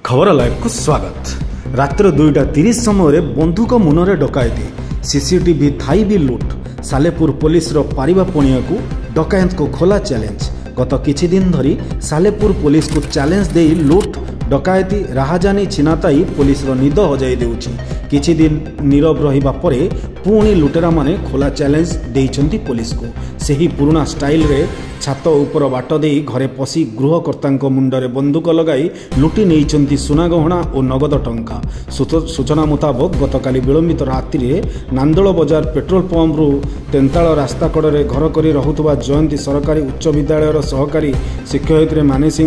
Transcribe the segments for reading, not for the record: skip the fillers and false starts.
खबर लाइव को स्वागत। रात्र 2:30 समय बंधुक मुନରେ डकायती, सीसीटीवी थाई भी लुट। सालेपुर पुलिस रो पारिबा पणिया को डकायत को खोला चैलेंज। गत किछि दिन धरी सालेपुर पुलिस को चैलेंज दे लुट डकायती राहाजानी छिनाताई पुलिस रो निद हजाई देउछि। किछि दिन नीरव रहिबा परे पुणी लुटेरा माने खोला चैलेंज देइछंती पुलिस को। सेही पुराना स्टाइल रे छात उपर बाट दे घरे पशि गृहकर्ता मुंडरे बंदूक लगाई लुटि नहीं सुना गहना और नगद टंका। सूचना मुताबक गतकाली विलंबित राति नांदोल बजार पेट्रोल पंपरू तेंताल रास्ता कड़े घर कर रहुवा जयंती सरकारी उच्च विद्यालय सहकारी शिक्षयित्री मानेसी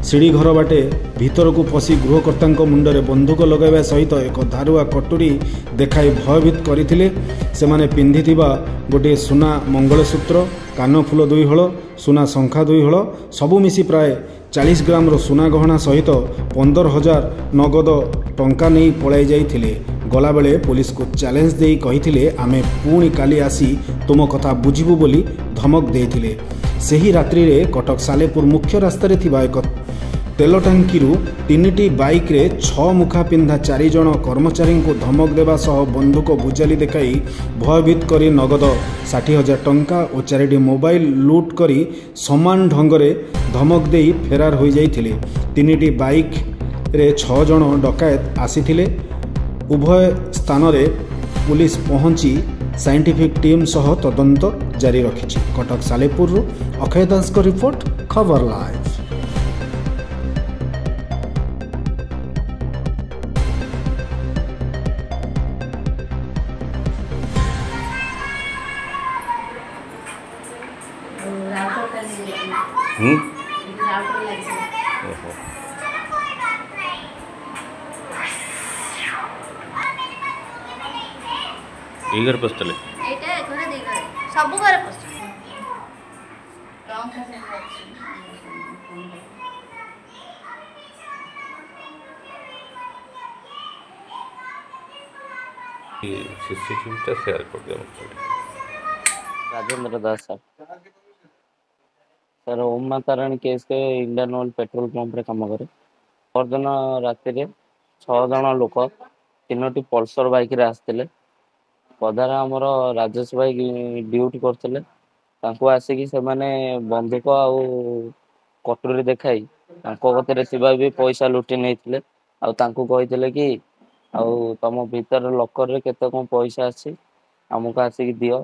सीढ़ी घर बाटे भीतर को पशि गृहकर्ता मुंडरे बंदूक लगाइबा सहित एक धारुआ कटुरी देखाई भयभीत करथिले। सेमाने पिंधिथिबा गोटे सुना मंगलसूत्र, कानफुल 2 हल, सुना शंखा 2 हल सबु मिसी प्राय 40 ग्राम रो सुना गहना सहित 15,000 नगद टंका नहीं पलाई जाइथिले। गला बेले पुलिस को चैलेंज देई कहिथिले आमे पुणी काली आसी तुम कथा बुझिबु बोली धमक देइथिले। सेही रात्रि रे कटक सालेपुर मुख्य रास्ता रे थिबा एक तेल टांकी 3टी बाइक रे 6 मुखा पिंधा 4 जन कर्मचारी को धमक देवा सह बंदूक बुझाली देखाई भयभीत करी नगद 60,000 टंका और 4टी मोबाइल लूट करी समान ढंगरे धमक देई फेरार हो जाइथिले। 3टी बाइक रे 6 जन डकायत आसीथिले। उभय स्थान रे पुलिस पहुंची साइंटिफिक टीम सह तदंत जारी रखिछि। कटक सालेपुर अक्षय दास को रिपोर्ट, खबर लाइव। घर पस्तले एटा घरे दे घरे सब घरे पस्तले रंग खासे सीसीटीवी टा शेयर कर दिया। राजेंद्र दास सर ओम माता रानी केस के इंडियन ऑयल पेट्रोल पंप रे काम करे। परदिन राति 6 जन लोक 3टी पल्सर बाइक रे आसते पदारा आमर राजेश भाई ड्यूटी करते आसिकी से माने बंदूक आउ कटोरी देखाई गति भी पैसा लुटि नहीं कही कि आउ तुम भीतर लकर रे केते कौन पैसा अच्छी आमको आसिक दियो।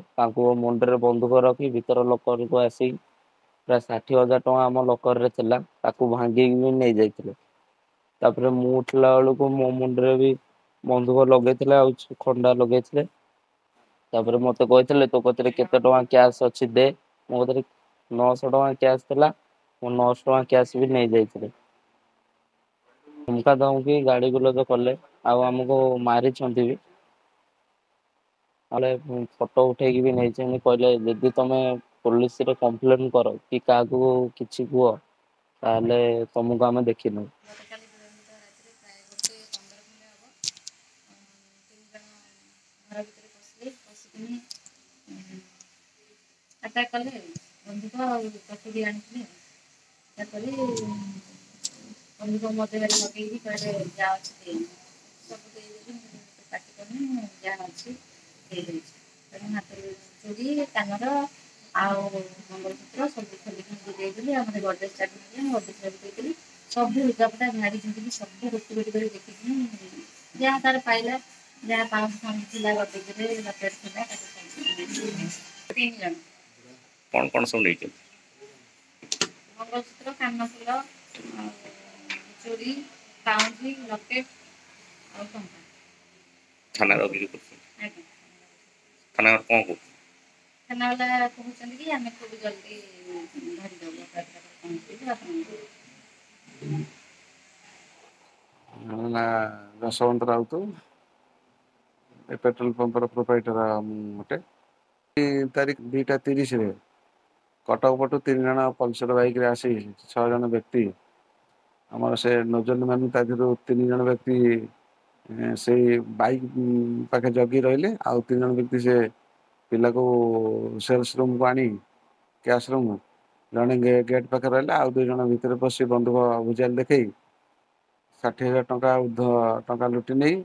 मुंडे बंदूक रखी भीतर लकर को आसिक प्राय 60,000 टଙ୍କା आम लकर रे थिला भांगी भी नहीं जाइथिले। तापरे मु उठला बेलू मो मुंडे भी बंदूक लगे खंडा लगे। तापर मते कहते तो कतरे केते टଙ୍କା कैश अच्छी दे। मो कतरे 900 टଙ୍କା कैश थिला, मो 900 टଙ୍କା कैश भी नहीं जाइथिले। हमका दउकी गाड़ी गुलो तो कले आमको मारी छंती भी अले फोटो उठे की भी नहीं छे। कहले यदि तुमे पुलिस रे कंप्लेन करो कि काकू किछि कुओ ताले तुमको आमे देखिनु। अटैक कले बंदूक कटोरी आनी बंदूक मत लगे कहले जहाँ अच्छी सब पार्टी करनी जहाँ अच्छी हाथ चूड़ी कानर आउ मंगलसूत्र सब खोलिकी आम गडरेज चाबी गडरेज चाबी सब लुगापटा झाड़ी झुंडी सब रोटी रोटी कर देखिए जहाँ तार पाइला जहाँ पाउंड फाउंड थी गडरेज लपेट थी 3 जन कौन सब नहीं मंगलसूत्र कानफुल चूड़ी पाउंडी लकेट और टंका थाना थाना कौन को थाना वाला कहते कि आम खूब जल्दी ना Yashwant Raut petrol pump proprietor गोटे तारीख 2:30 रे कटक पटू 3 जन पल्सर बाइक रे आसी 6 जन व्यक्ति आमर से नजर मान 3 जन व्यक्ति से बाइक पाखे जगी रहिले आउ 3 जन व्यक्ति से पिला को सेल्स रूम को आनी कैश रूम जड़े गेट पाखे रहा आउ 2 जन भितर पशि बंधुक भुजाल देखे 60,000 ଟଙ୍କା ଉର୍ଦ୍ଧ୍ୱ ଟଙ୍କା ଲୁଟି ନେଇ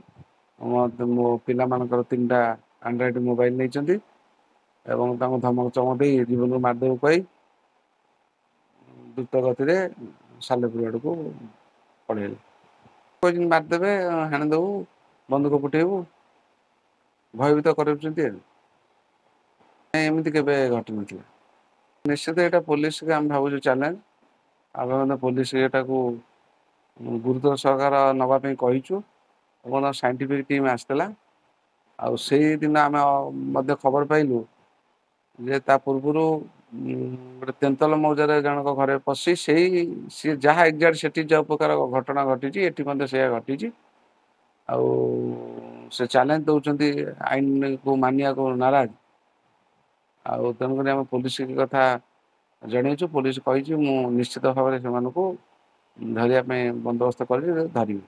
ମୋ ପିଲାମାନଙ୍କର 3ଟା ଆଣ୍ଡ୍ରଏଡ୍ ମୋବାଇଲ ନେଇଛନ୍ତି ଏବଂ ତାଙ୍କୁ ଧମକ ଚମକ ଦେଇ ଜୀବନରୁ ମାରିଦେବୁ କହି ଦ୍ରୁତ ଗତିରେ ସାଲେପୁର ଆଡ଼କୁ ପଳେଇଲେ। କହିଛନ୍ତି ମାରିଦେବେ, ହାଣିଦେବୁ, ବନ୍ଧୁକ ଫୁଟେଇବୁ, ଭୟଭୀତ କରାଉଛନ୍ତି। ଏମିତି କେବେ ଘଟିନଥିଲା। ନିଶ୍ଚିତ ଏଇଟା ପୋଲିସକୁ ଆମେ ଭାବୁଛୁ ଚ୍ୟାଲେଞ୍ଜ। ଆମେ ମଧ୍ୟ ପୋଲିସ ଏଟାକୁ ଗୁରୁତ୍ୱ ସହକାର ନେବା ପାଇଁ କହିଛୁ ଏବଂ ସାଇଣ୍ଟିଫିକ ଟିମ୍ ଆସିଥିଲା। ଆଉ ସେଇଦିନ ଆମେ ମଧ୍ୟ ଖବର ପାଇଲୁ ଯେ ତା ପୂର୍ବରୁ ଗୋଟେ ତେନ୍ତଲ ମୌଜାରେ ଜଣକ ଘରେ ପଶି ସିଏ ଯାହା ଏକ୍ଜାକ୍ଟ ସେଠି ଯେଉଁ ପ୍ରକାର ଘଟଣା ଘଟିଛି ଏଠି ମଧ୍ୟ ସେଇଆ ଘଟିଛି। ଆଉ ସେ ଚ୍ୟାଲେଞ୍ଜ ଦେଉଛନ୍ତି ଆଇନକୁ ମାନିବାକୁ ନାରାଜ। ଆଉ ତେଣୁକରି ଆମେ ପୋଲିସ କଥା ଜଣେଇଛୁ। ପୋଲିସ କହିଛି ମୁଁ ନିଶ୍ଚିତ ଭାବରେ ସେମାନଙ୍କୁ ଧରିବା ପାଇଁ ବନ୍ଦୋବସ୍ତ କରିବି, ଧରିବି।